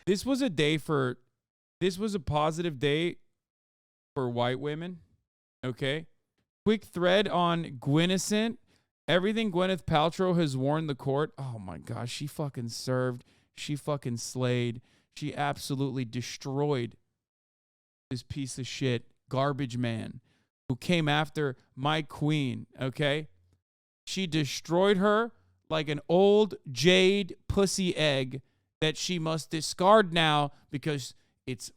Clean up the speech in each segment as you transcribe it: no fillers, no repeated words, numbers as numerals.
This was a positive day for white women. Okay. Quick thread on Gwyneth. Everything Gwyneth Paltrow has warned the court. Oh my gosh, she fucking served. She fucking slayed. She absolutely destroyed this piece of shit garbage man who came after my queen, okay? She destroyed her like an old jade pussy egg that she must discard now because it's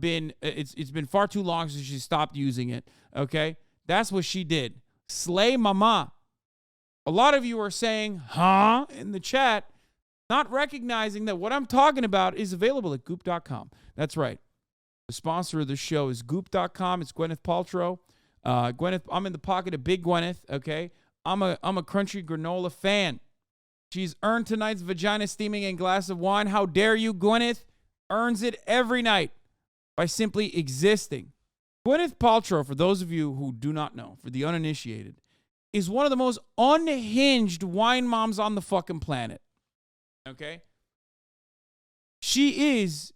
been far too long since she stopped using it, okay? That's what she did. Slay mama. A lot of you are saying, huh, in the chat, not recognizing that what I'm talking about is available at goop.com. That's right. The sponsor of the show is goop.com. It's Gwyneth Paltrow. I'm in the pocket of Big Gwyneth, okay? I'm a crunchy granola fan. She's earned tonight's vagina steaming and glass of wine. How dare you, Gwyneth? Earns it every night by simply existing. Gwyneth Paltrow, for those of you who do not know, for the uninitiated, is one of the most unhinged wine moms on the fucking planet. Okay? She is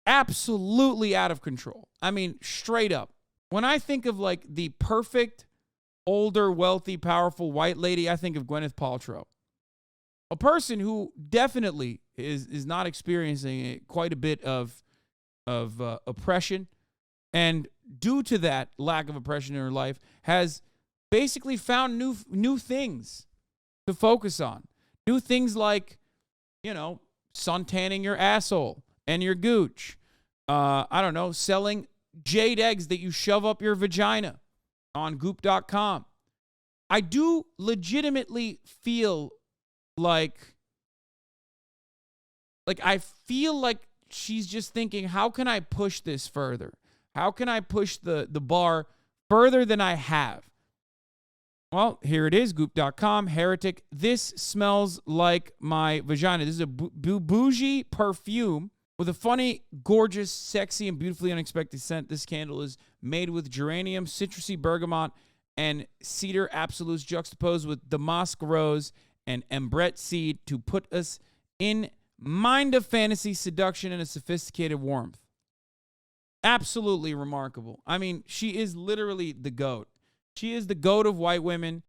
absolutely out of control. I mean, straight up. When I think of like the perfect, older, wealthy, powerful white lady, I think of Gwyneth Paltrow. A person who definitely is not experiencing quite a bit of oppression, and due to that lack of oppression in her life, has basically found new things to focus on. New things like, suntanning your asshole and your gooch. I don't know, selling jade eggs that you shove up your vagina on goop.com. I do legitimately feel like I feel like she's just thinking, how can I push this further? How can I push the bar further than I have? Well, here it is, goop.com, heretic. This smells like my vagina. This is a bougie perfume with a funny, gorgeous, sexy, and beautifully unexpected scent. This candle is made with geranium, citrusy bergamot, and cedar absolutes juxtaposed with damask rose and ambrette seed to put us in mind of fantasy, seduction, and a sophisticated warmth. Absolutely remarkable. I mean, she is literally the GOAT. She is the GOAT of white women.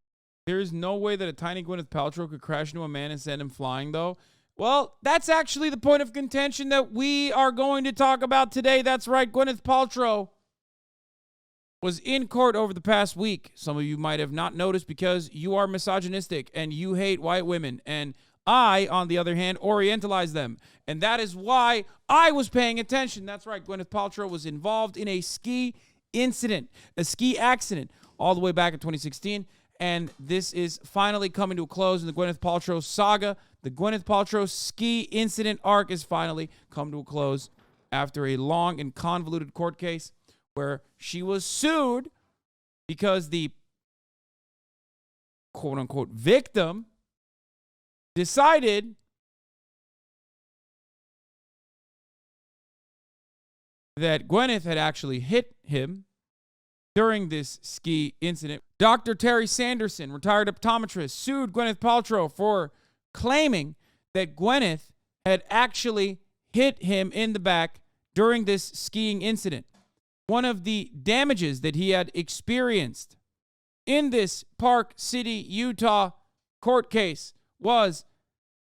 There is no way that a tiny Gwyneth Paltrow could crash into a man and send him flying, though. Well, that's actually the point of contention that we are going to talk about today. That's right, Gwyneth Paltrow was in court over the past week. Some of you might have not noticed because you are misogynistic and you hate white women. And I, on the other hand, orientalize them. And that is why I was paying attention. That's right, Gwyneth Paltrow was involved in a ski incident, a ski accident, all the way back in 2016. And this is finally coming to a close in the Gwyneth Paltrow saga. The Gwyneth Paltrow ski incident arc is finally come to a close after a long and convoluted court case where she was sued because the quote-unquote victim decided that Gwyneth had actually hit him during this ski incident. Dr. Terry Sanderson, retired optometrist, sued Gwyneth Paltrow for claiming that Gwyneth had actually hit him in the back during this skiing incident. One of the damages that he had experienced in this Park City, Utah court case was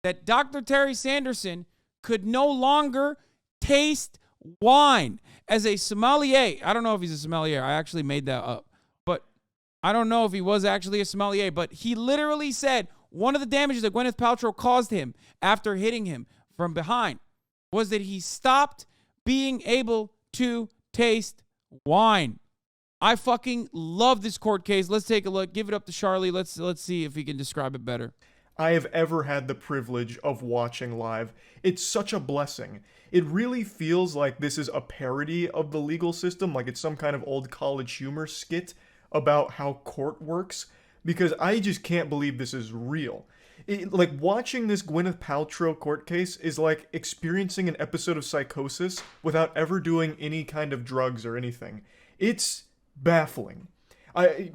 that Dr. Terry Sanderson could no longer taste wine. As a sommelier, I don't know if he's a sommelier. I actually made that up. But I don't know if he was actually a sommelier. But he literally said one of the damages that Gwyneth Paltrow caused him after hitting him from behind was that he stopped being able to taste wine. I fucking love this court case. Let's take a look. Give it up to Charlie. Let's see if he can describe it better. I have ever had the privilege of watching live. It's such a blessing. It really feels like this is a parody of the legal system, like it's some kind of old college humor skit about how court works, because I just can't believe this is real. Like, watching this Gwyneth Paltrow court case is like experiencing an episode of Psychosis without ever doing any kind of drugs or anything. It's baffling.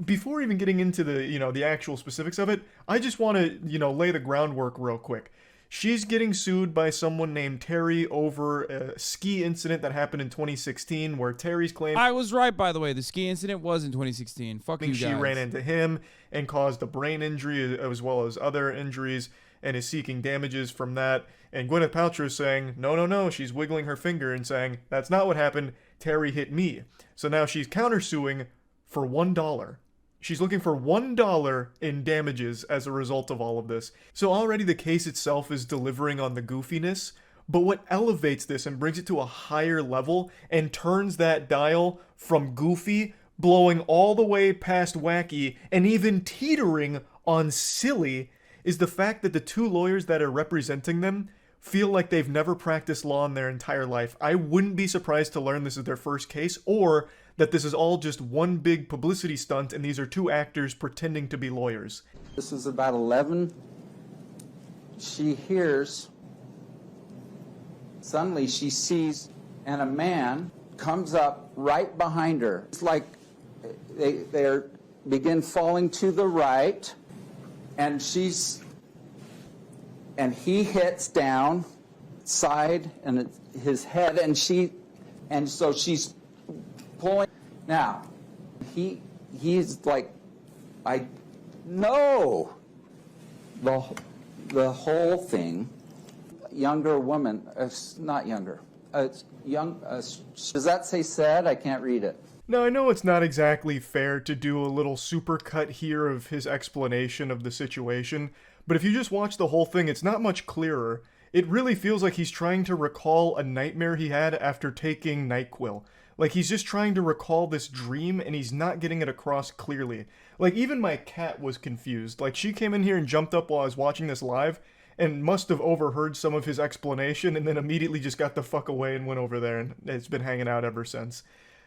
Before even getting into the actual specifics of it, I just want to, lay the groundwork real quick. She's getting sued by someone named Terry over a ski incident that happened in 2016 where Terry's claiming I was right, by the way. The ski incident was in 2016. Fuck you guys. she ran into him and caused a brain injury as well as other injuries and is seeking damages from that. And Gwyneth Paltrow is saying, no, she's wiggling her finger and saying, that's not what happened. Terry hit me. So now she's countersuing for $1. She's looking for $1 in damages as a result of all of this. So already the case itself is delivering on the goofiness, but what elevates this and brings it to a higher level and turns that dial from goofy, blowing all the way past wacky, and even teetering on silly, is the fact that the two lawyers that are representing them feel like they've never practiced law in their entire life. I wouldn't be surprised to learn this is their first case, or that this is all just one big publicity stunt and these are two actors pretending to be lawyers. This is about 11. She hears, suddenly she sees, and a man comes up right behind her. It's like they begin falling to the right, and he hits down side and his head, and so she's pulling. Now, he's like, I know the whole thing. Younger woman, not younger, young. Does that say said? I can't read it. Now, I know it's not exactly fair to do a little supercut here of his explanation of the situation, but if you just watch the whole thing, it's not much clearer. It really feels like he's trying to recall a nightmare he had after taking NyQuil. Like, he's just trying to recall this dream, and he's not getting it across clearly. Like, even my cat was confused. Like, she came in here and jumped up while I was watching this live, and must have overheard some of his explanation, and then immediately just got the fuck away and went over there, and it's been hanging out ever since.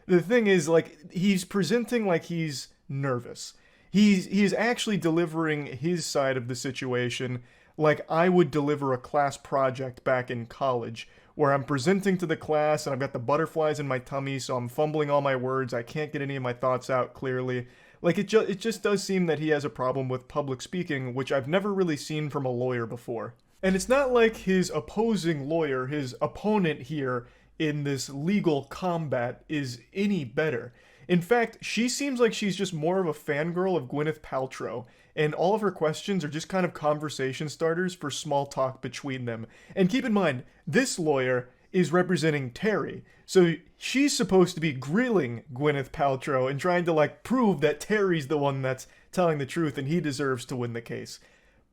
The thing is, like, he's presenting like he's nervous. He's actually delivering his side of the situation like I would deliver a class project back in college, where I'm presenting to the class and I've got the butterflies in my tummy, so I'm fumbling all my words, I can't get any of my thoughts out clearly. Like, it just does seem that he has a problem with public speaking, which I've never really seen from a lawyer before. And it's not like his opposing lawyer, his opponent here in this legal combat, is any better. In fact, she seems like she's just more of a fangirl of Gwyneth Paltrow, and all of her questions are just kind of conversation starters for small talk between them. And keep in mind, this lawyer is representing Terry, so she's supposed to be grilling Gwyneth Paltrow and trying to, like, prove that Terry's the one that's telling the truth and he deserves to win the case.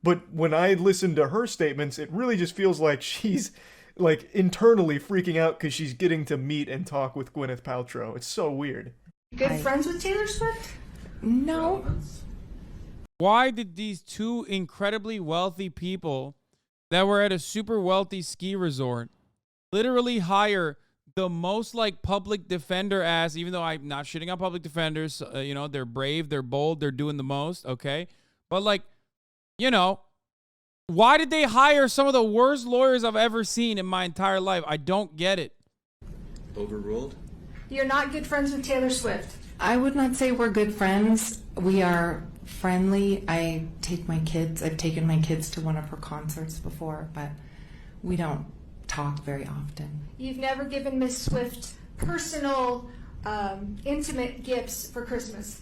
But when I listen to her statements, it really just feels like she's, like, internally freaking out because she's getting to meet and talk with Gwyneth Paltrow. It's so weird. Good friends with Taylor Swift? No. Why did these two incredibly wealthy people that were at a super wealthy ski resort literally hire the most, like, public defender ass, even though I'm not shitting on public defenders, you know, they're brave, they're bold, they're doing the most, okay? But, like, you know, why did they hire some of the worst lawyers I've ever seen in my entire life? I don't get it. Overruled? You're not good friends with Taylor Swift. I would not say we're good friends. We are friendly. I've taken my kids to one of her concerts before, but we don't talk very often. You've never given Miss Swift personal, intimate gifts for Christmas.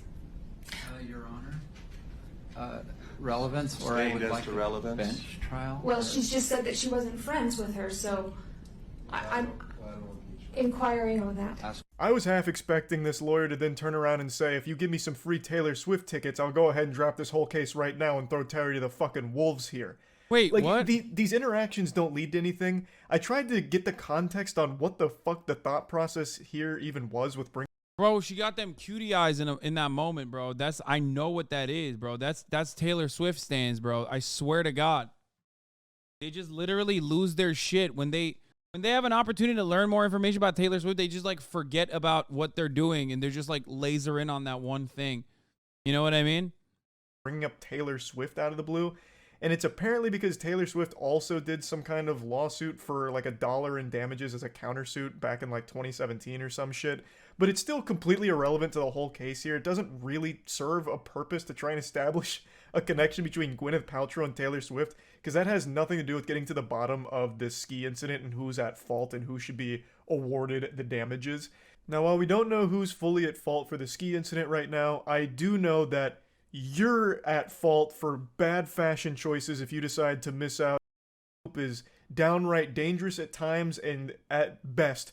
Your Honor. Relevance, or I would like a relevance. bench trial? Well, she's just said that she wasn't friends with her, so I'm inquiring on that. I was half expecting this lawyer to then turn around and say, if you give me some free Taylor Swift tickets, I'll go ahead and drop this whole case right now and throw Terry to the fucking wolves here. Wait, Like, what? These interactions don't lead to anything. I tried to get the context on what the fuck the thought process here even was with bringing. Bro, she got them cutie eyes in that moment, bro. I know what that is, bro. That's Taylor Swift stands, bro. I swear to God. They just literally lose their shit when they have an opportunity to learn more information about Taylor Swift. They just, like, forget about what they're doing and they're just, like, laser in on that one thing. You know what I mean? Bringing up Taylor Swift out of the blue. And it's apparently because Taylor Swift also did some kind of lawsuit for like $1 in damages as a countersuit back in like 2017 or some shit. But it's still completely irrelevant to the whole case here. It doesn't really serve a purpose to try and establish a connection between Gwyneth Paltrow and Taylor Swift, because that has nothing to do with getting to the bottom of this ski incident and who's at fault and who should be awarded the damages. Now, while we don't know who's fully at fault for the ski incident right now, I do know that you're at fault for bad fashion choices if you decide to miss out. Is downright dangerous at times and at best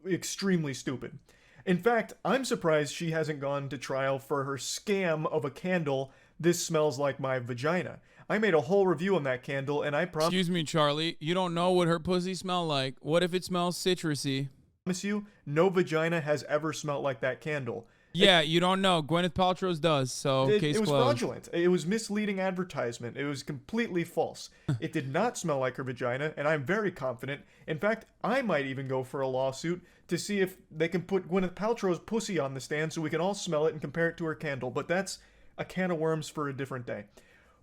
extremely stupid. In fact, I'm surprised she hasn't gone to trial for her scam of a candle, This Smells Like My Vagina. I made a whole review on that candle, and I promise Excuse me, Charlie. You don't know what her pussy smell like. What if it smells citrusy? you, no vagina has ever smelled like that candle. Yeah, you don't know. Gwyneth Paltrow's does, so case It was closed. fraudulent. It was misleading advertisement. It was completely false. It did not smell like her vagina, and I'm very confident. In fact, I might even go for a lawsuit to see if they can put Gwyneth Paltrow's pussy on the stand so we can all smell it and compare it to her candle. But that's a can of worms for a different day.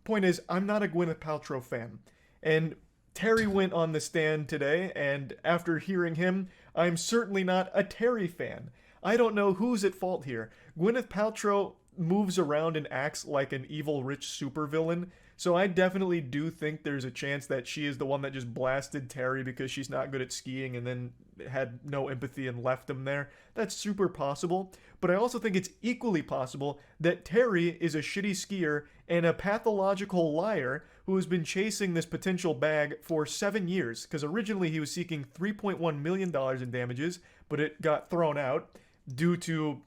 Point is, I'm not a Gwyneth Paltrow fan. And Terry went on the stand today, and after hearing him, I'm certainly not a Terry fan. I don't know who's at fault here. Gwyneth Paltrow moves around and acts like an evil rich supervillain, so I definitely do think there's a chance that she is the one that just blasted Terry because she's not good at skiing and then had no empathy and left him there. That's super possible, but I also think it's equally possible that Terry is a shitty skier and a pathological liar who has been chasing this potential bag for 7 years, because originally he was seeking $3.1 million in damages, but it got thrown out due to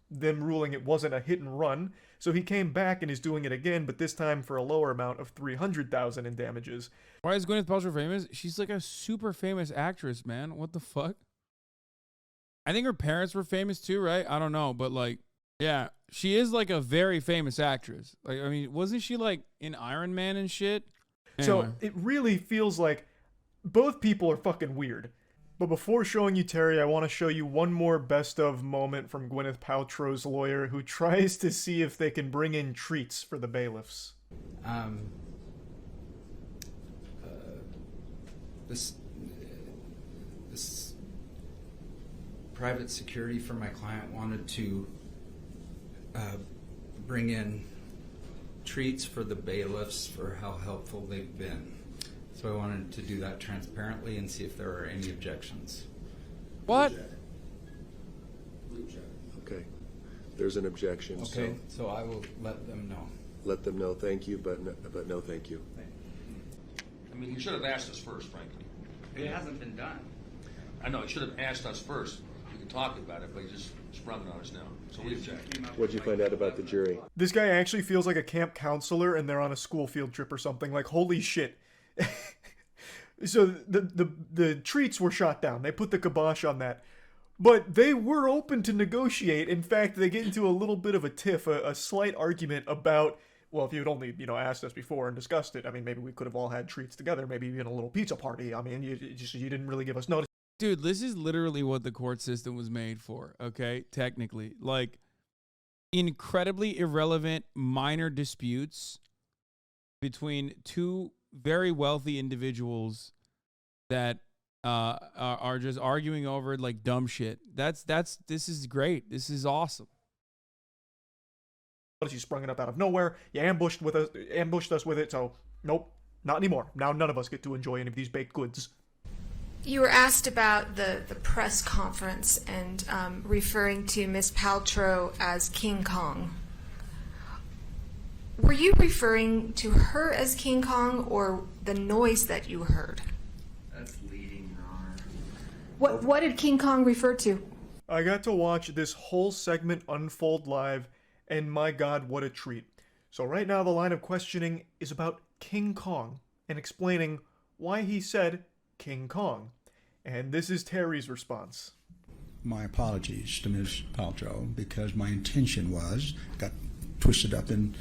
them ruling it wasn't a hit and run. So he came back and is doing it again, but this time for a lower amount of $300,000 in damages. Why is Gwyneth Paltrow famous? She's like a super famous actress, man. What the fuck? I think her parents were famous too, right? I don't know, but like, yeah, she is like a very famous actress. Like, I mean, wasn't she like in Iron Man and shit? Anyway. So it really feels like both people are fucking weird. But before showing you Terry, I want to show you one more best of moment from Gwyneth Paltrow's lawyer, who tries to see if they can bring in treats for the bailiffs. This private security for my client wanted to bring in treats for the bailiffs for how helpful they've been. So I wanted to do that transparently and see if there are any objections. What? Okay. There's an objection. Okay, so I will let them know. Let them know thank you, but no thank you. I mean, you should have asked us first, frankly. It hasn't been done. I know, you should have asked us first. We can talk about it, but you just sprung it on us now. So we object. What'd you find out about the jury? This guy actually feels like a camp counselor and they're on a school field trip or something. Like, holy shit. So the treats were shot down. They put the kibosh on that. But they were open to negotiate. In fact, they get into a little bit of a tiff, a slight argument about, well, if you had only, asked us before and discussed it, I mean, maybe we could have all had treats together, maybe even a little pizza party. I mean, you didn't really give us notice. Dude, this is literally what the court system was made for, okay? Technically. Like, incredibly irrelevant minor disputes between two very wealthy individuals that are just arguing over like dumb shit. This is great. This is awesome. You sprung it up out of nowhere. You ambushed us with it. So nope, not anymore. Now none of us get to enjoy any of these baked goods. You were asked about the press conference and referring to Miss Paltrow as King Kong. Were you referring to her as King Kong or the noise that you heard? That's leading, Your Honor. What did King Kong refer to? I got to watch this whole segment unfold live, and my God, what a treat. So right now the line of questioning is about King Kong and explaining why he said King Kong. And this is Terry's response. My apologies to Ms. Paltrow, because my intention got twisted up in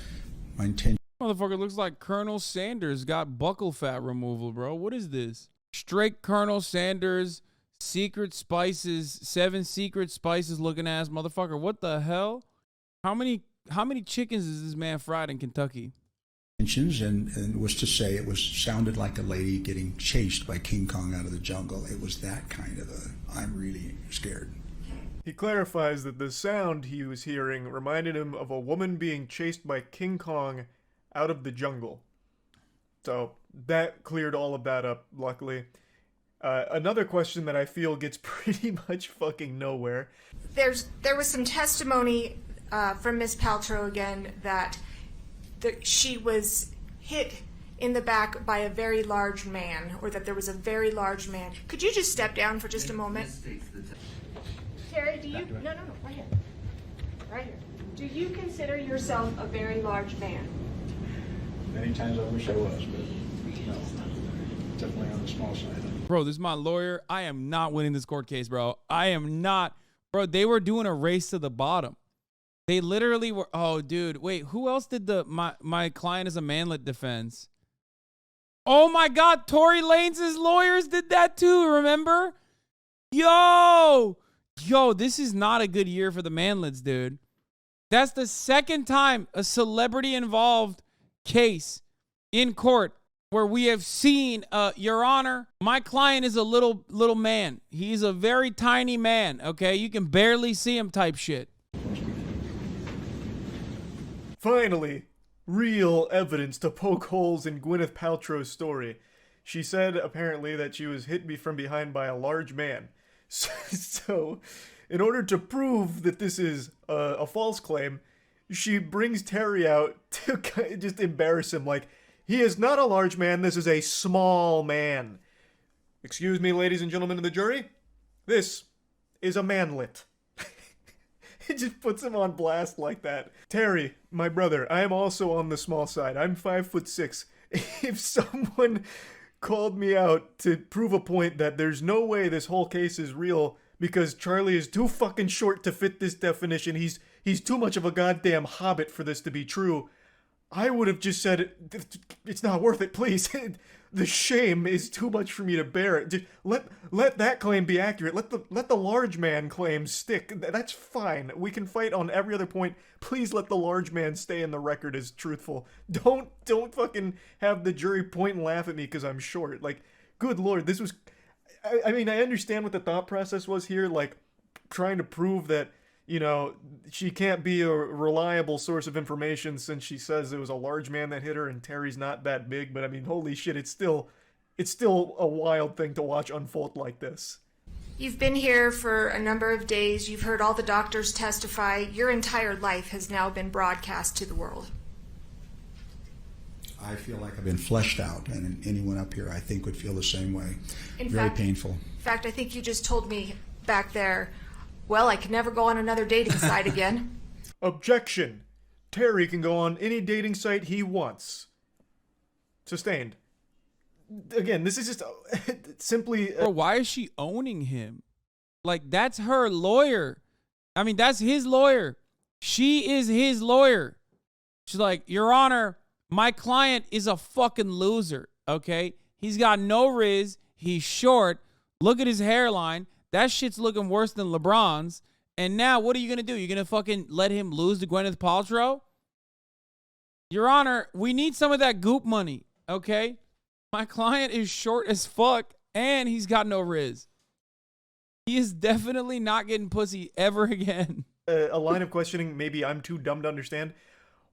my intention. Motherfucker looks like Colonel Sanders got buckle fat removal, bro. What is this? Straight Colonel Sanders, secret spices, 7 secret spices looking ass motherfucker. What the hell? How many chickens is this man fried in Kentucky? And was to say it sounded like a lady getting chased by King Kong out of the jungle. It was that kind of I'm really scared. He clarifies that the sound he was hearing reminded him of a woman being chased by King Kong out of the jungle. So that cleared all of that up, luckily. Another question that I feel gets pretty much fucking nowhere. There was some testimony from Miss Paltrow again that she was hit in the back by a very large man, or that there was a very large man. Could you just step down for just a moment? Terry, do you... No, right here. Right here. Do you consider yourself a very large man? Many times I wish I was, but no, definitely on the small side. Bro, this is my lawyer. I am not winning this court case, bro. I am not. Bro, they were doing a race to the bottom. They literally were. Oh, dude. Wait, who else did my client is a manlet defense? Oh, my God. Tory Lanez's lawyers did that too, remember? Yo, this is not a good year for the manlets, dude. That's the second time a celebrity-involved case in court where we have seen, Your Honor, my client is a little man. He's a very tiny man, okay? You can barely see him type shit. Finally, real evidence to poke holes in Gwyneth Paltrow's story. She said, apparently, that she was hit from behind by a large man. So, in order to prove that this is a false claim, she brings Terry out to just embarrass him, like, he is not a large man, this is a small man. Excuse me, ladies and gentlemen of the jury, this is a manlet. It just puts him on blast like that. Terry, my brother, I am also on the small side. I'm 5'6". If someone called me out to prove a point that there's no way this whole case is real because Charlie is too fucking short to fit this definition, he's too much of a goddamn hobbit for this to be true, I would have just said, it's not worth it, please. The shame is too much for me to bear. Just let that claim be accurate. Let the large man claim stick. That's fine. We can fight on every other point. Please let the large man stay in the record as truthful. Don't fucking have the jury point and laugh at me because I'm short. Like, good lord, this was... I mean, I understand what the thought process was here, like, trying to prove that, you know, she can't be a reliable source of information since she says it was a large man that hit her and Terry's not that big. But I mean, holy shit, it's still a wild thing to watch unfold like this. You've been here for a number of days. You've heard all the doctors testify. Your entire life has now been broadcast to the world. I feel like I've been fleshed out, and anyone up here I think would feel the same way. Very painful. In fact, I think you just told me back there, well, I could never go on another dating site again. Objection. Terry can go on any dating site he wants. Sustained. Again, this is just simply... Bro, why is she owning him? Like, that's her lawyer. I mean, that's his lawyer. She is his lawyer. She's like, Your Honor, my client is a fucking loser, okay? He's got no riz. He's short. Look at his hairline. That shit's looking worse than LeBron's. And now, what are you going to do? You're going to fucking let him lose to Gwyneth Paltrow? Your Honor, we need some of that goop money, okay? My client is short as fuck, and he's got no riz. He is definitely not getting pussy ever again. A line of questioning maybe I'm too dumb to understand.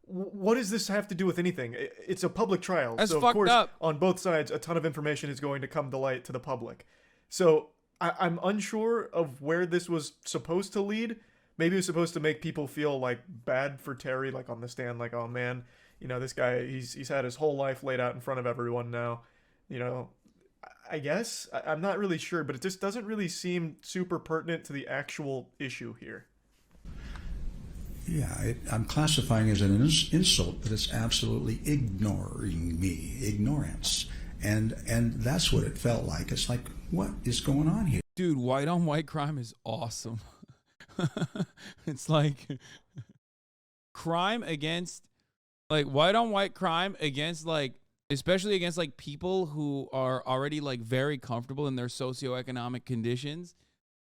What does this have to do with anything? It's a public trial. That's so, of fucked course, up. on both sides, a ton of information is going to come to light to the public. So... I'm unsure of where this was supposed to lead. Maybe it was supposed to make people feel like bad for Terry, like on the stand, like, oh man, you know, this guy, he's had his whole life laid out in front of everyone now. You know, I guess I'm not really sure, but it just doesn't really seem super pertinent to the actual issue here. Yeah, I'm classifying it as an insult, but it's absolutely ignoring me, ignorance. And that's what it felt like. It's like, what is going on here? Dude, white on white crime is awesome. It's like crime against, like, white on white crime against, like, especially against, like, people who are already, like, very comfortable in their socioeconomic conditions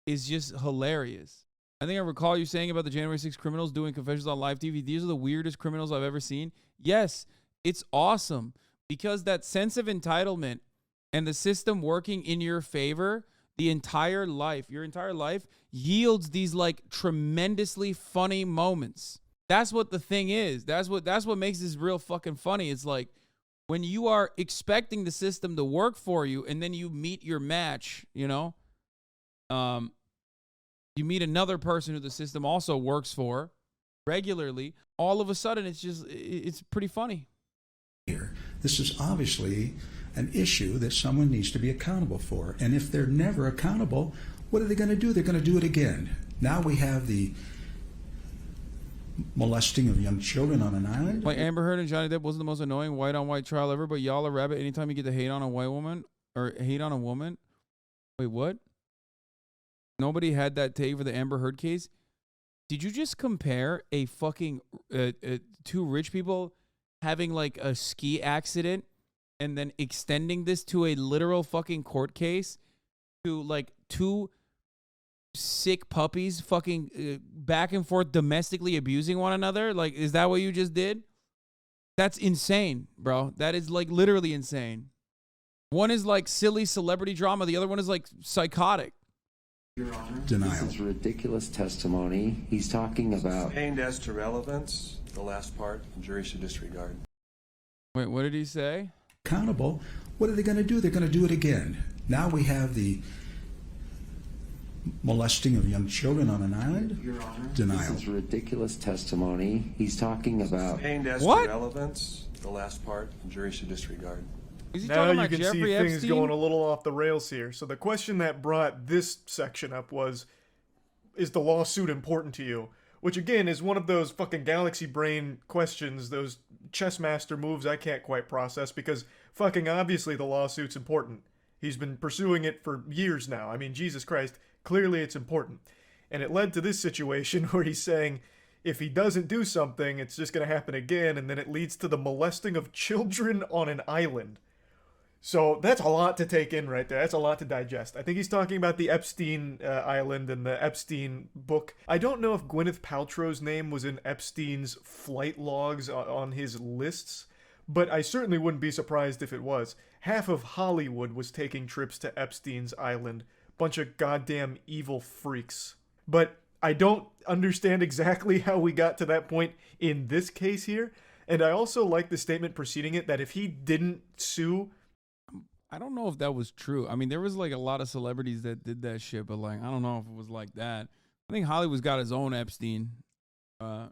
is just hilarious. I think I recall you saying about the January 6th criminals doing confessions on live TV. These are the weirdest criminals I've ever seen. Yes, it's awesome. Because that sense of entitlement and the system working in your favor your entire life yields these like tremendously funny moments. That's what the thing is. That's what makes this real fucking funny. It's like when you are expecting the system to work for you and then you meet your match, you know, you meet another person who the system also works for regularly, all of a sudden it's pretty funny. Here, this is obviously an issue that someone needs to be accountable for. And if they're never accountable, what are they going to do? They're going to do it again. Now we have the molesting of young children on an island. Wait, Amber Heard and Johnny Depp wasn't the most annoying white on white trial ever, but y'all are rabbit anytime you get to hate on a white woman or hate on a woman. Wait, what? Nobody had that take for the Amber Heard case? Did you just compare a fucking two rich people having like a ski accident and then extending this to a literal fucking court case to like two sick puppies fucking back and forth domestically abusing one another? Like, is that what you just did? That's insane, bro. That is like literally insane. One is like silly celebrity drama. The other one is like psychotic. Your Honor, Denial. This is ridiculous testimony. He's talking about... Sustained as to relevance, the last part, the jury should disregard. Wait, what did he say? Accountable. What are they going to do? They're going to do it again. Now we have the molesting of young children on an island. Your Honor, Denial. This is ridiculous testimony. He's talking about... Sustained as What? to relevance, the last part, the jury should disregard. Is he Now talking you about can Jeffrey see things Epstein? going a little off the rails here. So the question that brought this section up was, is the lawsuit important to you? Which again is one of those fucking galaxy brain questions, those chess master moves I can't quite process, because fucking obviously the lawsuit's important. He's been pursuing it for years now. I mean, Jesus Christ, clearly it's important. And it led to this situation where he's saying if he doesn't do something, it's just going to happen again, and then it leads to the molesting of children on an island. So that's a lot to take in right there. That's a lot to digest. I think he's talking about the Epstein Island and the Epstein book. I don't know if Gwyneth Paltrow's name was in Epstein's flight logs on his lists, but I certainly wouldn't be surprised if it was. Half of Hollywood was taking trips to Epstein's Island. Bunch of goddamn evil freaks. But I don't understand exactly how we got to that point in this case here. And I also like the statement preceding it that if he didn't sue... I don't know if that was true. I mean, there was like a lot of celebrities that did that shit, but like, I don't know if it was like that. I think Hollywood's got his own Epstein. Gwyneth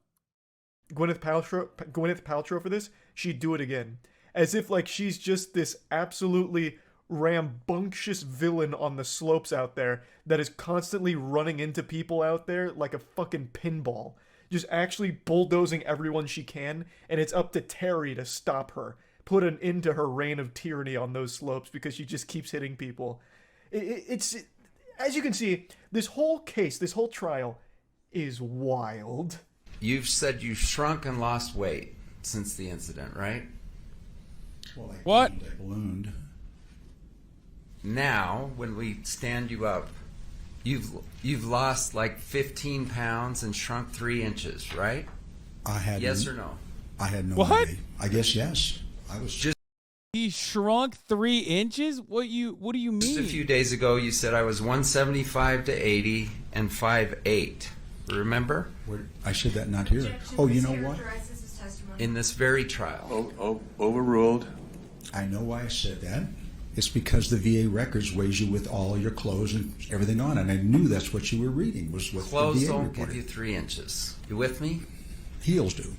Paltrow for this, she'd do it again. As if like she's just this absolutely rambunctious villain on the slopes out there that is constantly running into people out there like a fucking pinball. Just actually bulldozing everyone she can, and it's up to Terry to stop her. Put an end to her reign of tyranny on those slopes because she just keeps hitting people. It's as you can see, this whole case, this whole trial is wild. You've said you shrunk and lost weight since the incident, right? Well, What? I ballooned. Now, when we stand you up, you've lost like 15 pounds and shrunk 3 inches, right? I had Yes or no? I had no What? idea. I guess yes. I was Just He shrunk 3 inches? What do you mean? Just a few days ago, you said I was 175 to 80 and 5'8". Remember? I said that not here. Oh, you know what? In this very trial. Overruled. I know why I said that. It's because the VA records weighs you with all your clothes and everything on, and I knew that's what you were reading was what Clothes the VA don't reported. give you 3 inches. You with me? Heels do.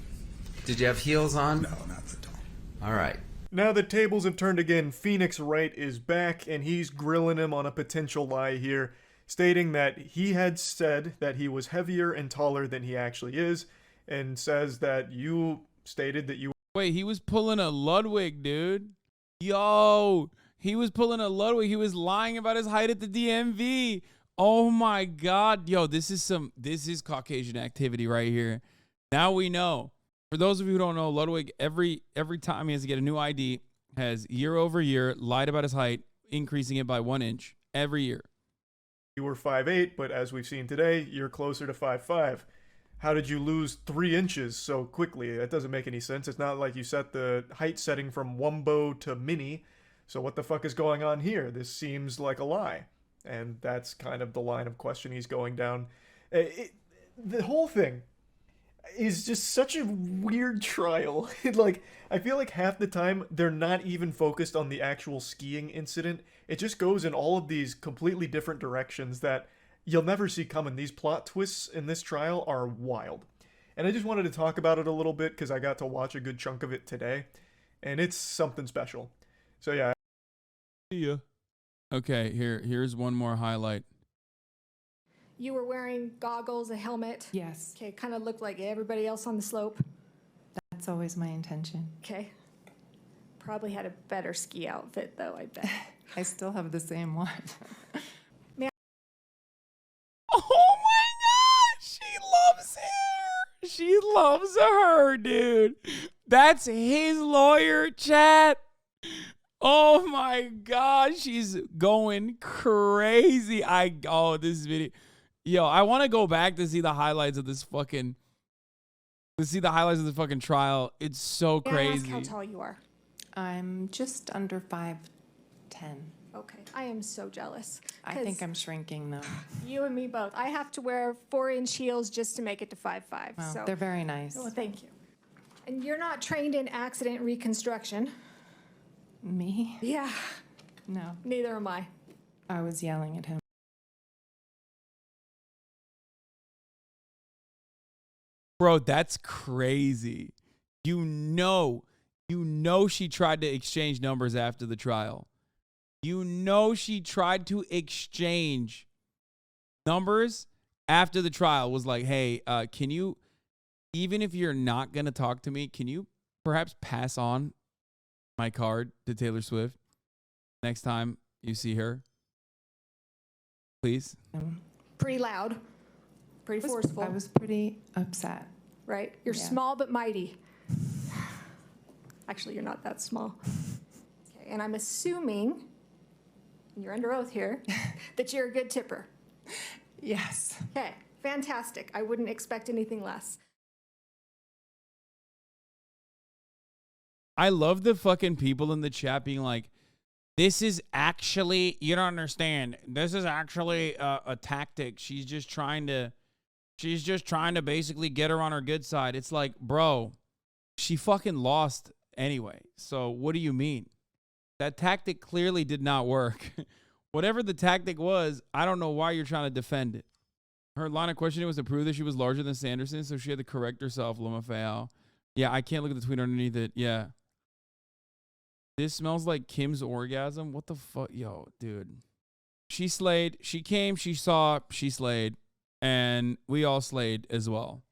Did you have heels on? No, not at all. All right. Now the tables have turned again. Phoenix Wright is back, and he's grilling him on a potential lie here, stating that he had said that he was heavier and taller than he actually is, and says that you stated that you... Wait, he was pulling a Ludwig, dude. Yo, he was pulling a Ludwig. He was lying about his height at the DMV. Oh my God. Yo, this is Caucasian activity right here. Now we know. For those of you who don't know, Ludwig, every time he has to get a new ID, has year over year lied about his height, increasing it by 1 inch every year. You were 5'8", but as we've seen today, you're closer to 5'5". How did you lose 3 inches so quickly? That doesn't make any sense. It's not like you set the height setting from Wumbo to Mini. So what the fuck is going on here? This seems like a lie. And that's kind of the line of question he's going down. The whole thing, is just such a weird trial. Like, I feel like half the time they're not even focused on the actual skiing incident. It just goes in all of these completely different directions that you'll never see coming. These plot twists in this trial are wild. And I just wanted to talk about it a little bit because I got to watch a good chunk of it today, and it's something special. So yeah. See ya. Okay, here's one more highlight. You were wearing goggles, a helmet. Yes, Okay, kind of looked like everybody else on the slope. that's always my intention. Okay. Probably had a better ski outfit, though, I bet. I still have the same one. Oh my god, she loves her. She loves her, dude. That's his lawyer, chat. Oh my god, she's going crazy. This video. Yo, I want to go back to see the highlights of this fucking trial. It's so May I ask crazy. how tall you are? I'm just under 5'10". Okay, I am so jealous. I think 'cause I'm shrinking though. You and me both. I have to wear 4-inch heels just to make it to 5'5". Well, So. they're very nice. Well, thank you. And you're not trained in accident reconstruction. Me? Yeah, No, neither am I. I was yelling at him. Bro, that's crazy. You know she tried to exchange numbers after the trial. You know she tried to exchange numbers after the trial. Was like, hey, can you, even if you're not going to talk to me, can you perhaps pass on my card to Taylor Swift next time you see her? Please. Pretty loud, pretty forceful, I was pretty upset. right? You're Yeah. small but mighty. Actually, you're not that small. Okay, and I'm assuming, and you're under oath here, that you're a good tipper. Yes. Okay, fantastic. I wouldn't expect anything less. I love the fucking people in the chat being like, this is actually, you don't understand. This is actually a tactic. She's just trying to basically get her on her good side. It's like, bro, she fucking lost anyway. So what do you mean? That tactic clearly did not work. Whatever the tactic was, I don't know why you're trying to defend it. Her line of questioning was to prove that she was larger than Sanderson, so she had to correct herself, LaMaFeo. Yeah, I can't look at the tweet underneath it. Yeah. This smells like Kim's orgasm. What the fuck? Yo, dude. She slayed. She came, she saw, she slayed. And we all slayed as well.